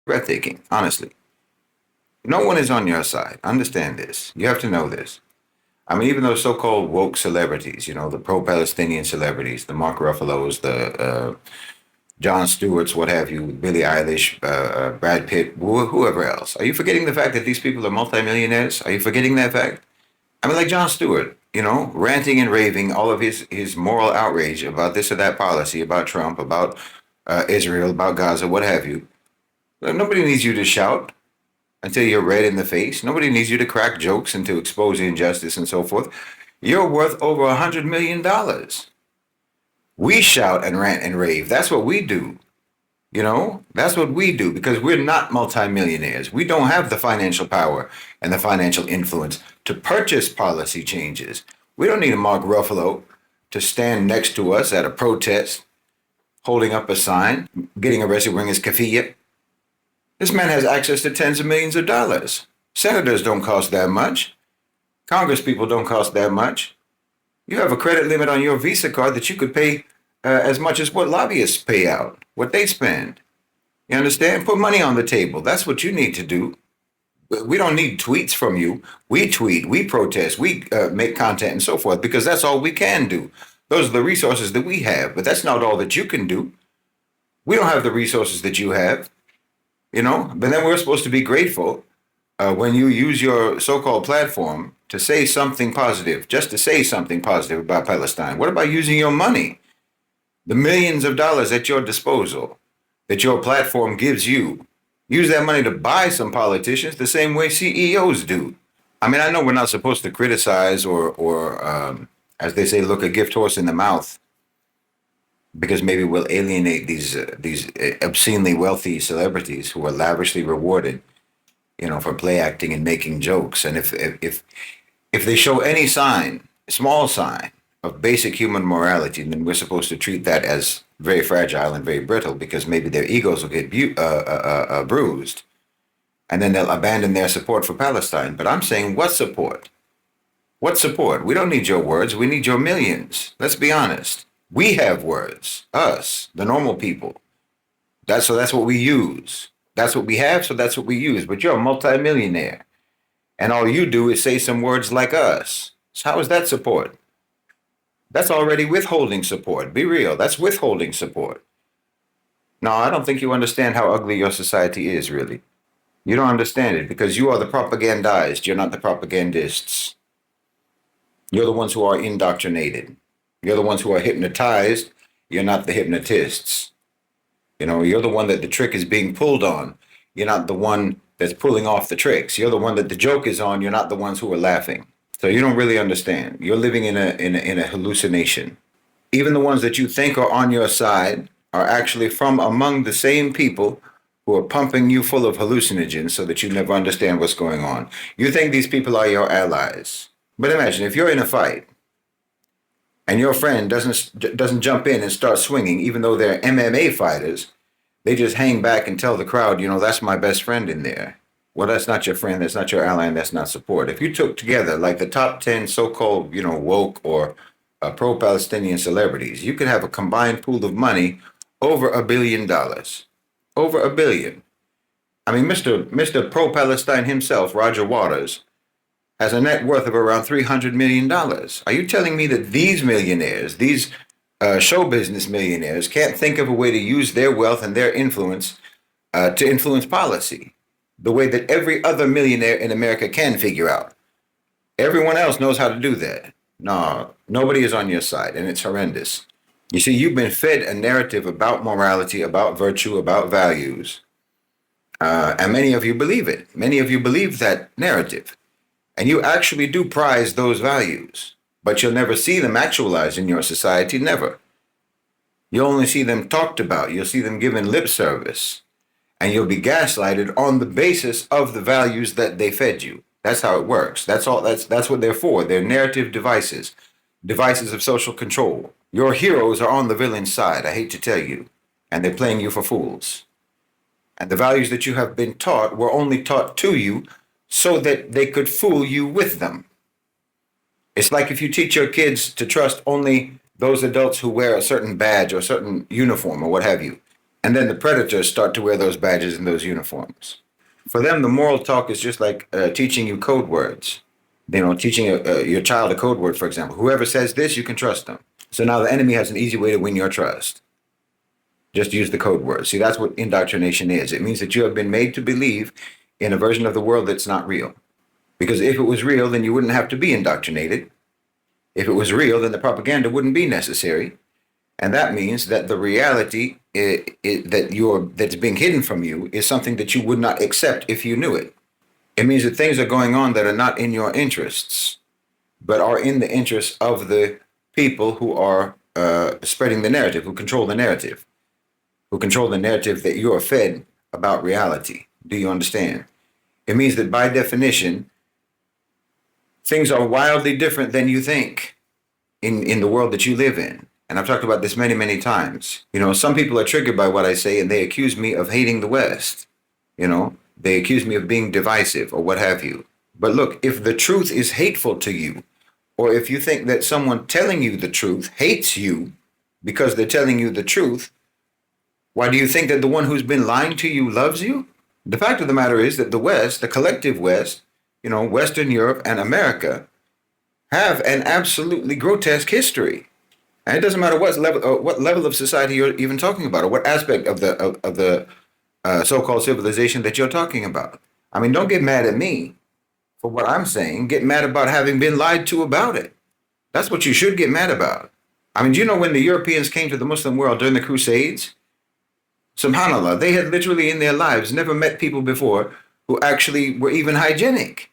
breathtaking, honestly. No one is on your side. Understand this. You have to know this. I mean, even those so-called woke celebrities, the pro-Palestinian celebrities, the Mark Ruffalo's, the John Stewart's, what have you, Billie Eilish, Brad Pitt, whoever else. Are you forgetting the fact that these people are multimillionaires? Are you forgetting that fact? I mean, like John Stewart, ranting and raving all of his moral outrage about this or that policy, about Trump, about Israel, about Gaza, what have you. Nobody needs you to shout until you're red in the face. Nobody needs you to crack jokes and to expose injustice and so forth. You're worth over $100 million. We shout and rant and rave. That's what we do. That's what we do because we're not multimillionaires. We don't have the financial power and the financial influence to purchase policy changes. We don't need a Mark Ruffalo to stand next to us at a protest, holding up a sign, getting arrested wearing his keffiyeh. This man has access to tens of millions of dollars. Senators don't cost that much. Congress people don't cost that much. You have a credit limit on your Visa card that you could pay as much as what lobbyists pay out, what they spend. You understand? Put money on the table. That's what you need to do. We don't need tweets from you. We tweet, we protest, we make content and so forth because that's all we can do. Those are the resources that we have, but that's not all that you can do. We don't have the resources that you have, but then we're supposed to be grateful when you use your so-called platform to say something positive, just to say something positive about Palestine. What about using your money? The millions of dollars at your disposal that your platform gives you. Use that money to buy some politicians the same way CEOs do. I mean, I know we're not supposed to criticize or as they say, look a gift horse in the mouth because maybe we'll alienate these obscenely wealthy celebrities who are lavishly rewarded, for play acting and making jokes. And if they show any sign, small sign of basic human morality, then we're supposed to treat that as very fragile and very brittle because maybe their egos will get bruised and then they'll abandon their support for Palestine. But I'm saying, what support? What support? We don't need your words. We need your millions. Let's be honest. We have words, us, the normal people. That's what we use. That's what we have, so that's what we use. But you're a multimillionaire. And all you do is say some words like us. So how is that support? That's already withholding support. Be real. That's withholding support. No, I don't think you understand how ugly your society is, really. You don't understand it because you are the propagandized. You're not the propagandists. You're the ones who are indoctrinated. You're the ones who are hypnotized. You're not the hypnotists. You're the one that the trick is being pulled on. You're not the one that's pulling off the tricks. You're the one that the joke is on. You're not the ones who are laughing. So you don't really understand. You're living in a hallucination. Even the ones that you think are on your side are actually from among the same people who are pumping you full of hallucinogens so that you never understand what's going on. You think these people are your allies. But imagine if you're in a fight and your friend doesn't jump in and start swinging, even though they're MMA fighters, they just hang back and tell the crowd, that's my best friend in there. Well, that's not your friend, that's not your ally, and that's not support. If you took together like the top 10 so-called, woke or pro-Palestinian celebrities, you could have a combined pool of money over $1 billion. Over $1 billion. I mean, Mr. Pro-Palestine himself, Roger Waters, has a net worth of around $300 million. Are you telling me that these millionaires, these show business millionaires, can't think of a way to use their wealth and their influence to influence policy the way that every other millionaire in America can figure out? Everyone else knows how to do that. No, nobody is on your side, and it's horrendous. You see, you've been fed a narrative about morality, about virtue, about values, and many of you believe it. Many of you believe that narrative. And you actually do prize those values, but you'll never see them actualized in your society, never. You'll only see them talked about. You'll see them given lip service, and you'll be gaslighted on the basis of the values that they fed you. That's how it works. That's all. That's what they're for. They're narrative devices of social control. Your heroes are on the villain's side, I hate to tell you, and they're playing you for fools. And the values that you have been taught were only taught to you so that they could fool you with them. It's like if you teach your kids to trust only those adults who wear a certain badge or a certain uniform or what have you, And then the predators start to wear those badges and those uniforms. For them, the moral talk is just like teaching you code words. Teaching your child a code word, for example. Whoever says this, you can trust them. So now the enemy has an easy way to win your trust. Just use the code word. See, that's what indoctrination is. It means that you have been made to believe in a version of the world that's not real. Because if it was real, then you wouldn't have to be indoctrinated. If it was real, then the propaganda wouldn't be necessary. And that means that the reality that's being hidden from you is something that you would not accept if you knew it. It means that things are going on that are not in your interests, but are in the interests of the people who are spreading the narrative, who control the narrative that you are fed about reality. Do you understand? It means that by definition, things are wildly different than you think in the world that you live in. And I've talked about this many, many times. Some people are triggered by what I say and they accuse me of hating the West. They accuse me of being divisive or what have you. But look, if the truth is hateful to you, or if you think that someone telling you the truth hates you because they're telling you the truth, why do you think that the one who's been lying to you loves you? The fact of the matter is that the West, the collective West, Western Europe and America, have an absolutely grotesque history. And it doesn't matter what level of society you're even talking about, or what aspect of the so-called civilization that you're talking about. I mean, don't get mad at me for what I'm saying. Get mad about having been lied to about it. That's what you should get mad about. I mean, do you know when the Europeans came to the Muslim world during the Crusades? SubhanAllah, they had literally in their lives never met people before who actually were even hygienic.